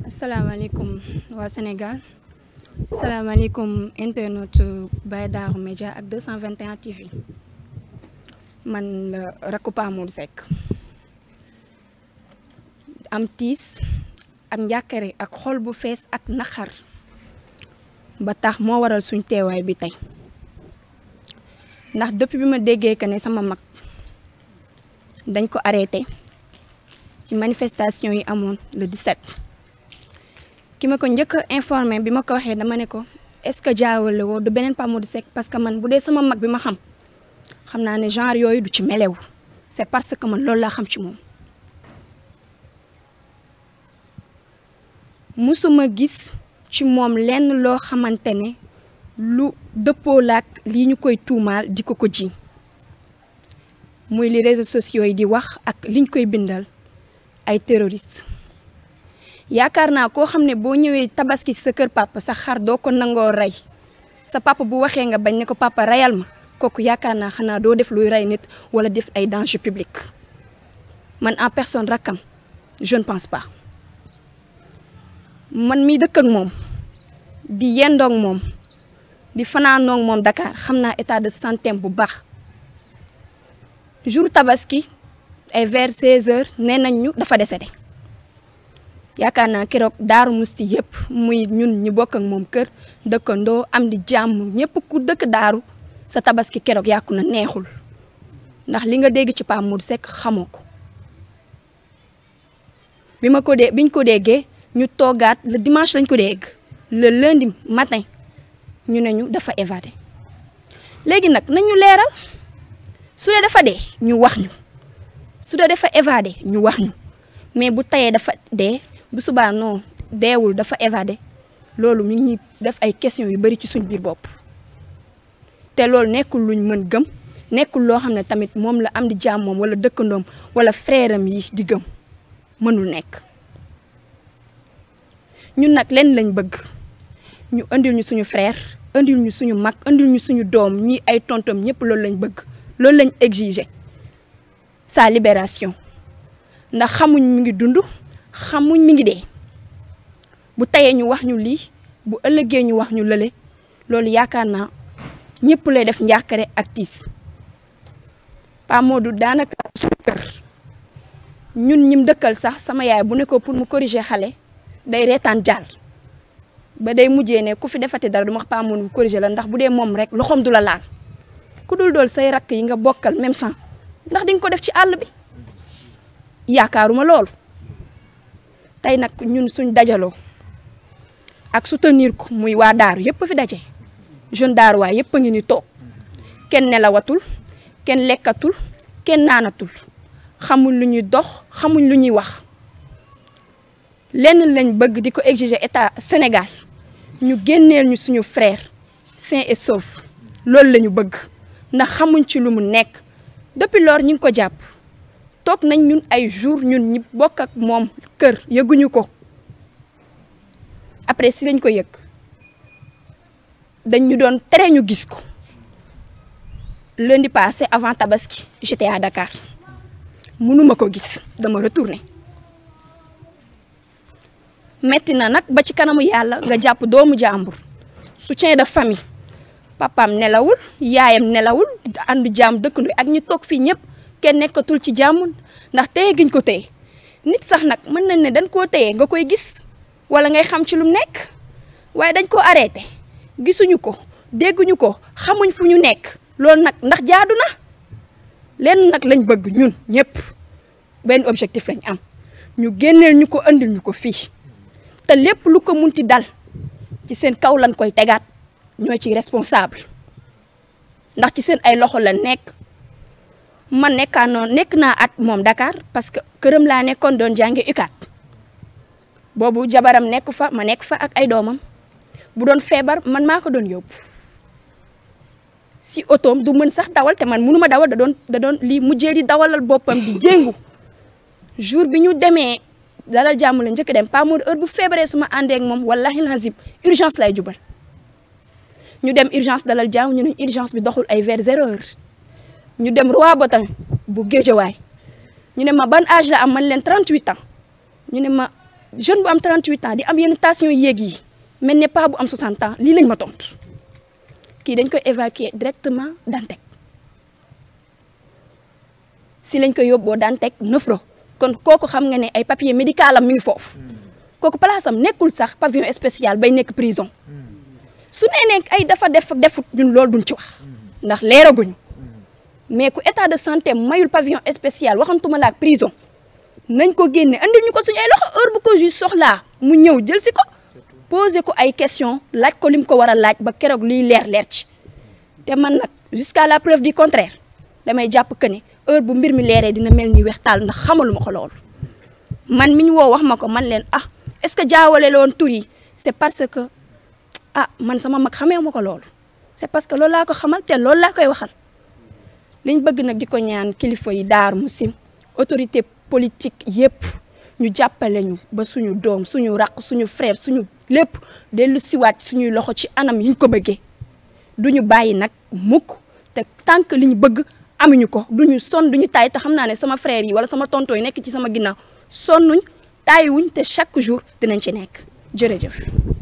asalaamaaleykum waa Sénégal asalaamaaleykum internet Baye Darou Média ak 221 TV man la rakku Pa Modou Seck am tiis ak njàkkare ak xol bu fees ak naxar ba tax moo waral suñ teewaay bi tey ndax depuis bi ma déggee que ne sama mag dañ ko arrêté ci manifestation yi amoon le 17 ki ma ko njëkk a informé bi ma ko waxee dama ne ko est-ce que jaawale woo du beneen Pa Modou Seck parce que man bu dee sama mag bi ma xam naa ne genre yooyu du ci melew c'est parce que man loolu laa xam ci moom musuma gis ci moom lenn loo xamante ne lu dëppoo laak lii ñu koy tuumaal di ko ji muy li réseaux sociaux yi di wax ak liñ koy bindal ay terroriste yaakaar naa koo xam ne boo ñëwee tabaski sa kër papa sa xar doo ko nangoo rey sa papa bu waxee nga bañ ne ko papa reyal ma kooku yaakaar naa xanaa doo def luy rey nit wala def ay danger public man en personne rakkam je ne pense pas man mi dëkk ak moom di yendoog moom di fanaanoog moom Dakar xam naa état de santé bu baax jour tabaski ay vers 16h nee nañ ñu dafa décédé yaakaar naa keroog Daaru Musti yëpp muy ñun ñi bokk ak moom kër dëkkandoo am di jàmm ñëpp ku dëkk daaru sa tabaski keroog yàqu na neexul ndax li nga dégg ci Pa Modou Seck xamoo ko biñ ko déggee ñu toogaat le dimanche lañ ko dégg le lundi matin ñu ne ñu dafa évadé léegi nag nañu leeral su dee dafa dee ñu wax ñu su dee dafa évadé ñu wax ñu mais bu tayee dafa dee bu subaa non deewul dafa évadé loolu mi ngi def ay questions yu bari ci suñ biir bopp te loolu nekkul luñ mën gëm nekkul loo xam ne tamit moom la am di jàmm moom wala dëkkandoom wala frère am yi di gëm mënul nekk ñun nag leen lañ bëgg ñu andil ñu suñu frère andil ñu suñu mag andil ñu suñu doom ñii ay tontom ñëpp loolu lañ bëgg loolu lañ exiger sa libération ndax xamuñ mi ngi dund xamuñ mi ngi dee bu tayee ñu wax ñu lii bu ëllëgee ñu wax ñu lële loolu yaakaar naa ñëpp lay def njàkkare ak tiis Pa Modou daanaka suñu kër ñun ñim dëkkal sax sama yaay bu ne ko pour mu corriger xale day reetaan jàll ba day mujjee ne ku fi defati dara du ma wax Pa Modou mu corriger la ndax bu dee moom rek loxoom du la laal ku dul dool say rakk yi nga bokkal même sang ndax di nga ko def ci àll bi yaakaaruma loolu tey nag ñun suñ dajaloo ak soutenir ko muy waa daaru yëpp fi daje jeune daaru waay yëpp a ngi ni toog kenn nelawatul kenn lekkatul kenn naanatul xamuñ lu ñuy dox xamuñ lu ñuy wax lenn lañ bëgg di ko exiger état Sénégal ñu génneel ñu suñu frère sain et sauf loolu la ñu bëgg ndax xamuñ ci lu mu nekk depuis lors ñu ngi ko jàpp toog nañ ñun ay jour ñun ñi bokk ak moom kër yëguñu ko après si lañ ko yëg dañ ñu doon tere ñu gis ko lundi passé avant tabaski j'étais à Dakar mënuma ko gis dama retourné metti na nag ba ci kanamu yàlla nga jàpp doomu jàmbur soutien de famille papaam nelawul yaayam nelawul àndu jàmm dëkkandu ak ñi toog fii ñëpp kenn nekkatul ci jàmm ndax téye giñ ko téye nit sax nag mën nañ ne dañ koo téye nga koy gis wala ngay xam ci lu nekk waaye dañ koo arrêté gisuñu ko dégguñu ko xamuñ fu ñu nekk loolu nag ndax jaadu na leen nag lañ bëgg ñun ñëpp benn objectif lañ am ñu génneel ñu ko andil ñu ko fii te lépp lu ko munti dal ci seen kaw lañ koy tegaat ñoo ci responsable ndax ci seen ay loxo la nekk man nekk naa at moom Dakar parce que këram laa nekkoon doon jànge UCAD boobu jabaram nekk fa ma nekk fa ak ay doomam bu doon feebar man maa ko doon yóbbu si otoom du mën sax dawal te man mënu ma dawal da doon lii mujjee di dawalal boppam di jéngu jour bi ñu demee dalal jàmm la njëkk dem Pa Modou heure bu feebaree su ma àndee ak moom wallahi lazim urgence lay jubal ñu dem urgence dalal jàmm ñu ne urgence bi doxul ay vers 0h ñu dem Roi Baudouin bu Guédiawaye ñu ne ma ban âge la am man leen 38 ans ñu ne ma jeune bu am 38 ans di am yenn tension yéeg yi mel ne pas bu am 60 ans lii lañ ma tontu kii dañ koy évacuer directement Dantec si lañ koy yóbboo Dantec neufro kon kooku xam nga ne ay papier médical am mi ngi foofu kooku place am nekkul sax pavillon spécial bay nekk prison su nee nekk ay dafa defut ñun loolu duñ ci wax ndax leeraguñu mais ku état de santé mayul pavillon spécial waxantuma la ak prison nañ ko génne andil ñu ko suñu ay loxo heure bu ko juge soxlaa mu ñëw jël si ko poser ko ay question laaj ko lim ko war a laaj ba keroog liy leer ci te man nag jusqu'à la preuve du contraire damay jàpp que ne heure bu mbir mi leeree dina mel ni weex taal ndax xamaluma ko loolu man mi ñu woo wax ma ko man leen est-ce que jaawale loon tur yi c'est parce que man sama mag xamee ma ko loolu c'est parce que loolu laa ko xamal te loolu laa koy waxal liñ bëgg nag di ko ñaan kilifa yi Darou Mousty autorité politique yépp ñu jàppale ñu ba suñu doom suñu raq suñu frère suñu lépp dellu siwaat suñuy loxo ci anam yi ñu ko bëggee duñu bàyyi nag mukk te tant que li ñu bëgg amuñu ko duñu sonn duñu taay te xam naa ne sama frère yi wala sama tonton yi nekk ci sama ginnaaw sonnuñ taayiwuñ te chaque jour dinañ ci nekk jërëjëf